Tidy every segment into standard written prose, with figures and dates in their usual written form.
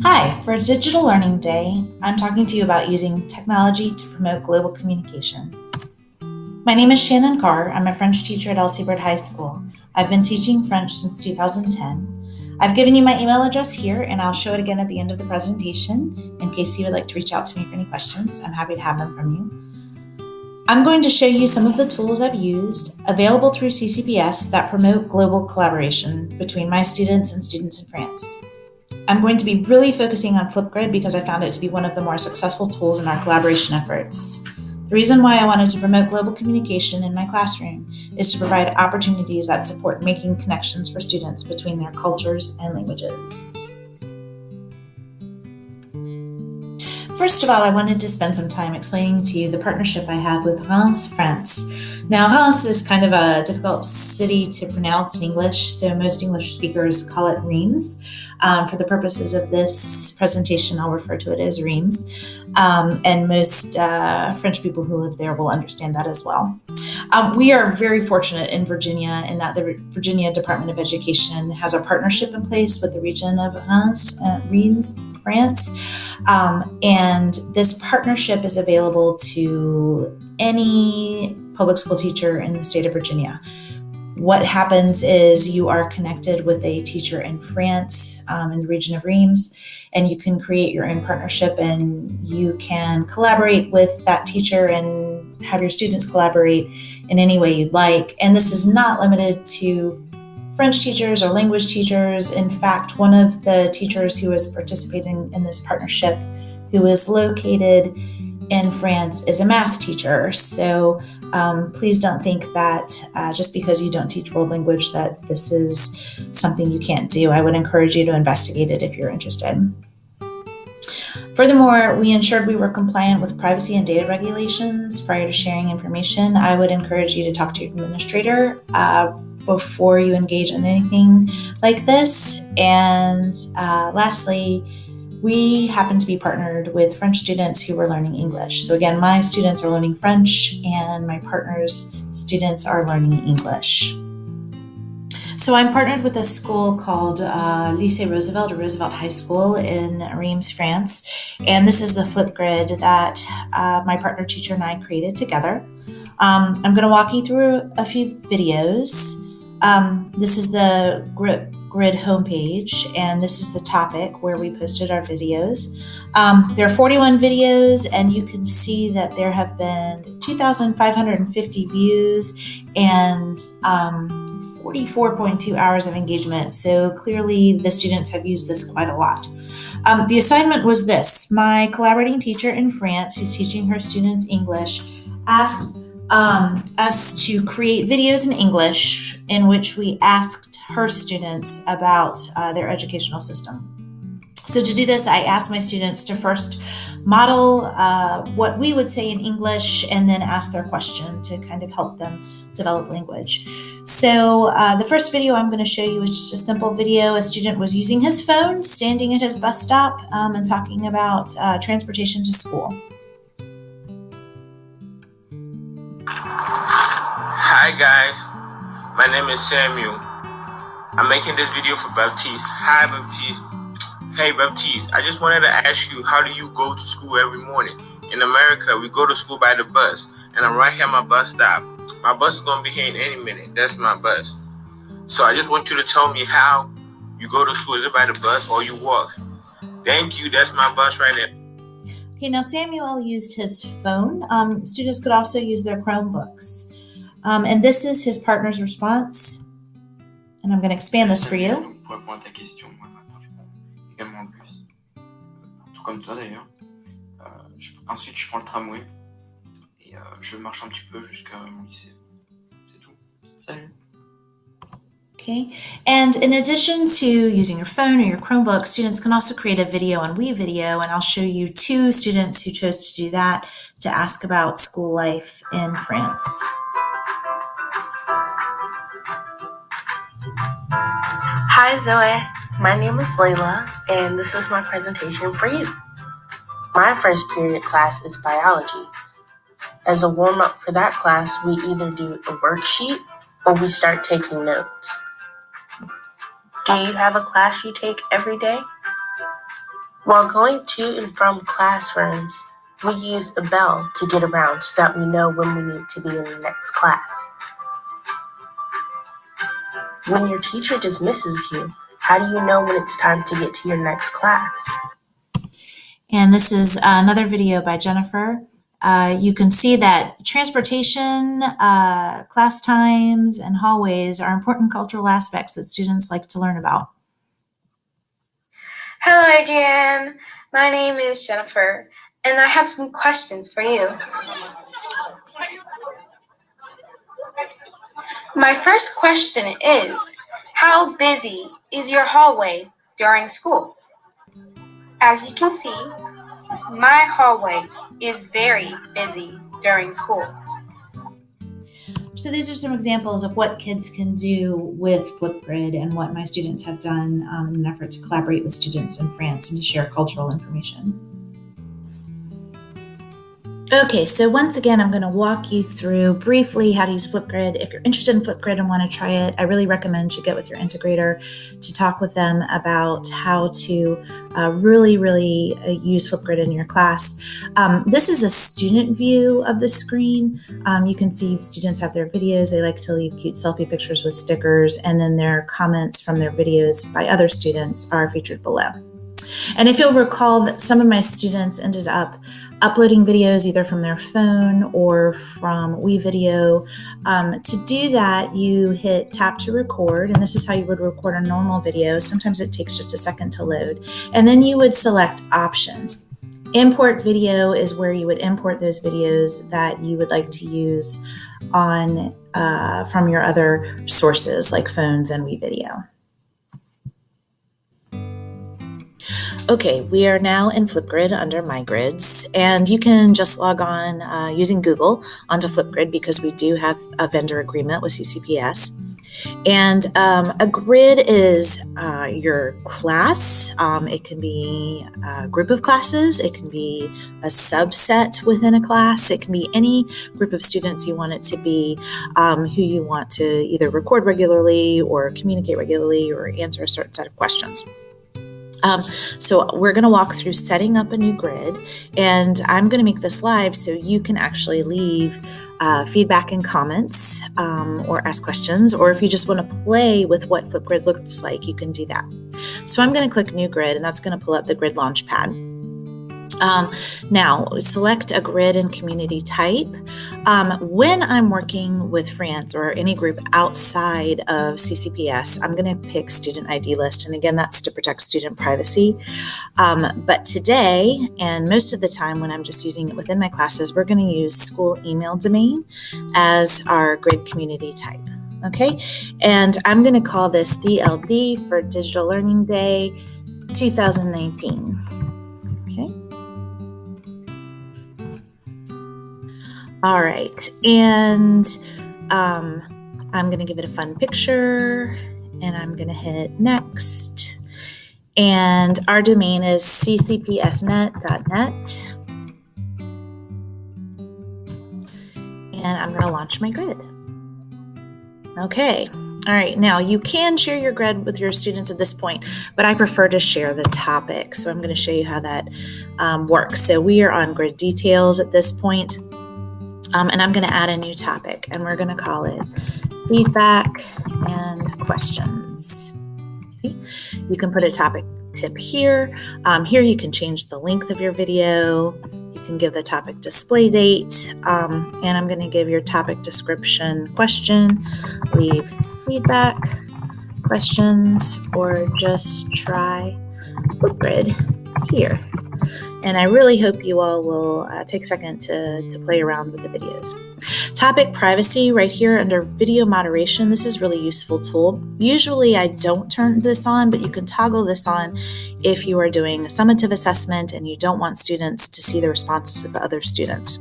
Hi, for Digital Learning Day, I'm talking to you about using technology to promote global communication. My name is Shannon Carr. I'm a French teacher at Elsie Bird High School. I've been teaching French since 2010. I've given you my email address here, and I'll show it again at the end of the presentation in case you would like to reach out to me for any questions. I'm happy to have them from you. I'm going to show you some of the tools I've used available through CCPS that promote global collaboration between my students and students in France. I'm going to be really focusing on Flipgrid because I found it to be one of the more successful tools in our collaboration efforts. The reason why I wanted to promote global communication in my classroom is to provide opportunities that support making connections for students between their cultures and languages. First of all, I wanted to spend some time explaining to you the partnership I have with Reims, France. Now, Reims is kind of a difficult city to pronounce in English, so most English speakers call it Reims. For the purposes of this presentation, I'll refer to it as Reims, and most French people who live there will understand that as well. We are very fortunate in Virginia in that the Virginia Department of Education has a partnership in place with the region of Reims, France, and this partnership is available to any public school teacher in the state of Virginia. What happens is you are connected with a teacher in France, in the region of Reims, and you can create your own partnership and you can collaborate with that teacher and have your students collaborate in any way you'd like. And this is not limited to French teachers or language teachers. In fact, one of the teachers who is participating in this partnership, who is located in France, is a math teacher. So please don't think that just because you don't teach world language that this is something you can't do. I would encourage you to investigate it if you're interested. Furthermore, we ensured we were compliant with privacy and data regulations prior to sharing information. I would encourage you to talk to your administrator before you engage in anything like this. And lastly, we happen to be partnered with French students who are learning English. So again, my students are learning French and my partner's students are learning English. So I'm partnered with a school called Lycée Roosevelt, or Roosevelt High School in Reims, France. And this is the Flipgrid that my partner teacher and I created together. I'm going to walk you through a few videos. This is the Grid homepage, and this is the topic where we posted our videos. There are 41 videos, and you can see that there have been 2,550 views and 44.2 hours of engagement. So clearly the students have used this quite a lot. The assignment was this. My collaborating teacher in France, who's teaching her students English, asked us to create videos in English in which we asked her students about their educational system. So to do this, I asked my students to first model what we would say in English and then ask their question to kind of help them develop language. So the first video I'm going to show you is just a simple video. A student was using his phone, standing at his bus stop, and talking about transportation to school. Hi guys, my name is Samuel. I'm making this video for Baptiste. Hi Baptiste. Hey Baptiste, I just wanted to ask you, how do you go to school every morning? In America, we go to school by the bus, and I'm right here at my bus stop. My bus is going to be here in any minute. That's my bus. So I just want you to tell me how you go to school. Is it by the bus or you walk? Thank you. That's my bus right there. Okay, now Samuel used his phone. Students could also use their Chromebooks. And this is his partner's response. And I'm going to expand this for you. Pour répondre à ta question, moi le matin je prends également le bus, tout comme toi d'ailleurs. Ensuite je prends le tramway et je marche un petit peu jusqu'à mon lycée. C'est tout. Salut. Okay, and in addition to using your phone or your Chromebook, students can also create a video on WeVideo, and I'll show you two students who chose to do that to ask about school life in France. Hi Zoe, my name is Layla, and this is my presentation for you. My first period class is biology. As a warm-up for that class, we either do a worksheet or we start taking notes. Do you have a class you take every day? While going to and from classrooms, we use a bell to get around so that we know when we need to be in the next class. When your teacher dismisses you, how do you know when it's time to get to your next class? And this is another video by Jennifer. You can see that transportation, class times, and hallways are important cultural aspects that students like to learn about. Hello, Adrienne. My name is Jennifer, and I have some questions for you. My first question is, how busy is your hallway during school? As you can see, my hallway is very busy during school. So these are some examples of what kids can do with Flipgrid and what my students have done in an effort to collaborate with students in France and to share cultural information. Okay, so once again, I'm going to walk you through briefly how to use Flipgrid. If you're interested in Flipgrid and want to try it, I really recommend you get with your integrator to talk with them about how to really use Flipgrid in your class. This is a student view of the screen. You can see students have their videos. They like to leave cute selfie pictures with stickers, and then their comments from their videos by other students are featured below. And if you'll recall, that some of my students ended up uploading videos either from their phone or from WeVideo. To do that, you hit tap to record, and this is how you would record a normal video. Sometimes it takes just a second to load. And then you would select options. Import video is where you would import those videos that you would like to use on from your other sources like phones and WeVideo. Okay, we are now in Flipgrid under My Grids, and you can just log on using Google onto Flipgrid because we do have a vendor agreement with CCPS. And a grid is your class. It can be a group of classes. It can be a subset within a class. It can be any group of students you want it to be, who you want to either record regularly or communicate regularly or answer a certain set of questions. So we're going to walk through setting up a new grid, and I'm going to make this live so you can actually leave feedback and comments or ask questions, or if you just want to play with what Flipgrid looks like, you can do that. So I'm going to click New Grid, and that's going to pull up the Grid Launchpad. Now, select a grid and community type. When I'm working with France or any group outside of CCPS, I'm going to pick student ID list. And again, that's to protect student privacy. But today, and most of the time when I'm just using it within my classes, we're going to use school email domain as our grid community type. Okay, and I'm going to call this DLD for Digital Learning Day 2019. Okay. All right, and I'm going to give it a fun picture, and I'm going to hit next. And our domain is ccpsnet.net. And I'm going to launch my grid. Okay. All right, now you can share your grid with your students at this point, but I prefer to share the topic. So I'm going to show you how that works. So we are on grid details at this point. And I'm going to add a new topic, and we're going to call it feedback and questions. Okay. You can put a topic tip here. Here you can change the length of your video. You can give the topic display date, and I'm going to give your topic description question, leave feedback, questions, or just try Flipgrid here. And I really hope you all will take a second to play around with the videos. Topic privacy right here under video moderation. This is a really useful tool. Usually I don't turn this on, but you can toggle this on if you are doing a summative assessment and you don't want students to see the responses of other students.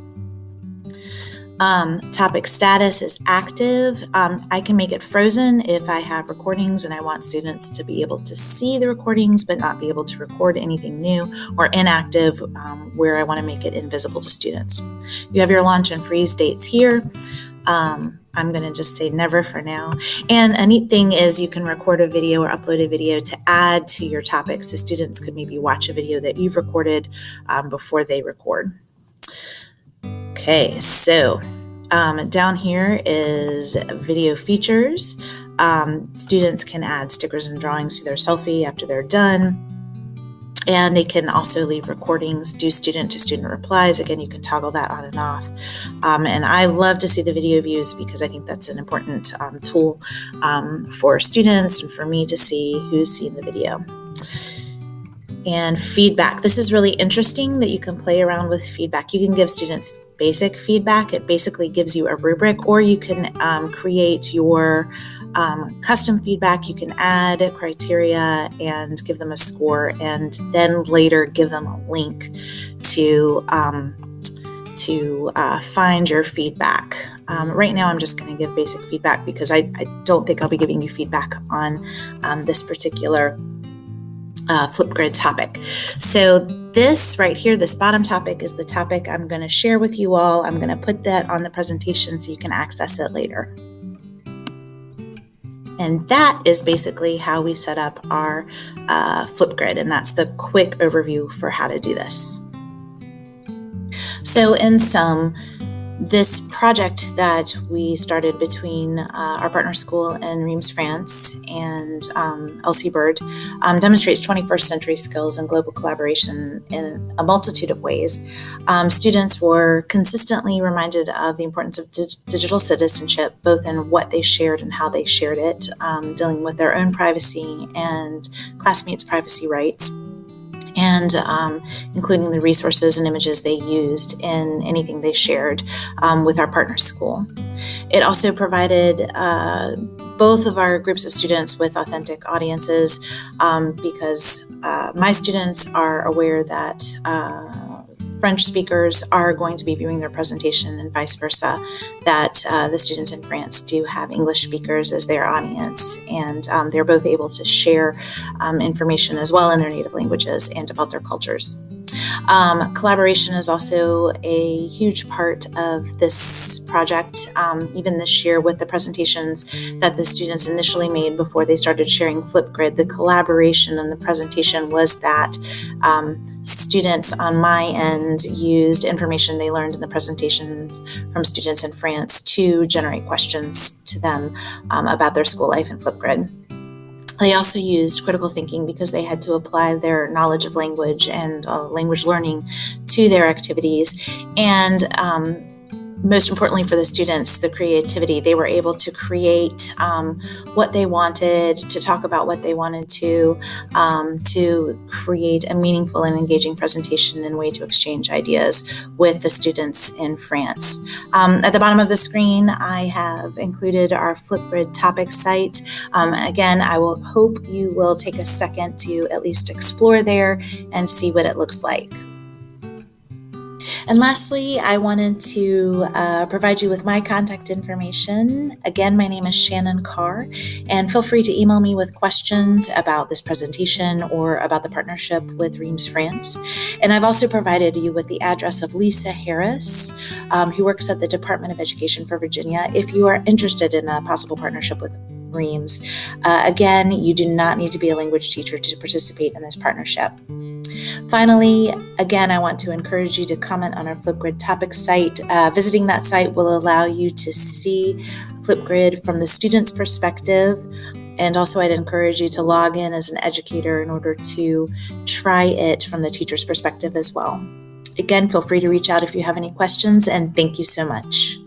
Topic status is active. I can make it frozen if I have recordings and I want students to be able to see the recordings but not be able to record anything new, or inactive where I want to make it invisible to students. You have your launch and freeze dates here. I'm going to just say never for now. And a neat thing is you can record a video or upload a video to add to your topic, so students could maybe watch a video that you've recorded before they record. Okay, so down here is video features. Students can add stickers and drawings to their selfie after they're done. And they can also leave recordings, do student-to-student replies. Again, you can toggle that on and off. And I love to see the video views because I think that's an important tool for students and for me to see who's seen the video. And feedback. This is really interesting that you can play around with feedback. You can give students basic feedback. It basically gives you a rubric, or you can create your custom feedback. You can add criteria and give them a score, and then later give them a link to find your feedback. Right now I'm just going to give basic feedback because I don't think I'll be giving you feedback on this particular Flipgrid topic. So this right here, this bottom topic, is the topic I'm going to share with you all. I'm going to put that on the presentation so you can access it later. And that is basically how we set up our Flipgrid, and that's the quick overview for how to do this. So in sum, this project that we started between our partner school in Reims, France, and LC Bird demonstrates 21st century skills and global collaboration in a multitude of ways. Students were consistently reminded of the importance of digital citizenship, both in what they shared and how they shared it, dealing with their own privacy and classmates' privacy rights, and including the resources and images they used in anything they shared with our partner school. It also provided both of our groups of students with authentic audiences because my students are aware that French speakers are going to be viewing their presentation, and vice versa, that the students in France do have English speakers as their audience, and they're both able to share information as well in their native languages and about their cultures. Collaboration is also a huge part of this project. Even this year with the presentations that the students initially made before they started sharing Flipgrid, the collaboration and the presentation was that students on my end used information they learned in the presentations from students in France to generate questions to them about their school life in Flipgrid. They also used critical thinking because they had to apply their knowledge of language and language learning to their activities. And most importantly for the students, the creativity. They were able to create what they wanted, to talk about what they wanted to create a meaningful and engaging presentation and way to exchange ideas with the students in France. At the bottom of the screen, I have included our Flipgrid topic site. Again, I will hope you will take a second to at least explore there and see what it looks like. And lastly, I wanted to provide you with my contact information. Again, my name is Shannon Carr, and feel free to email me with questions about this presentation or about the partnership with Reims, France. And I've also provided you with the address of Lisa Harris, who works at the Department of Education for Virginia, if you are interested in a possible partnership with Reims. Again, you do not need to be a language teacher to participate in this partnership. Finally, again, I want to encourage you to comment on our Flipgrid topic site. Visiting that site will allow you to see Flipgrid from the student's perspective. And also I'd encourage you to log in as an educator in order to try it from the teacher's perspective as well. Again, feel free to reach out if you have any questions, and thank you so much.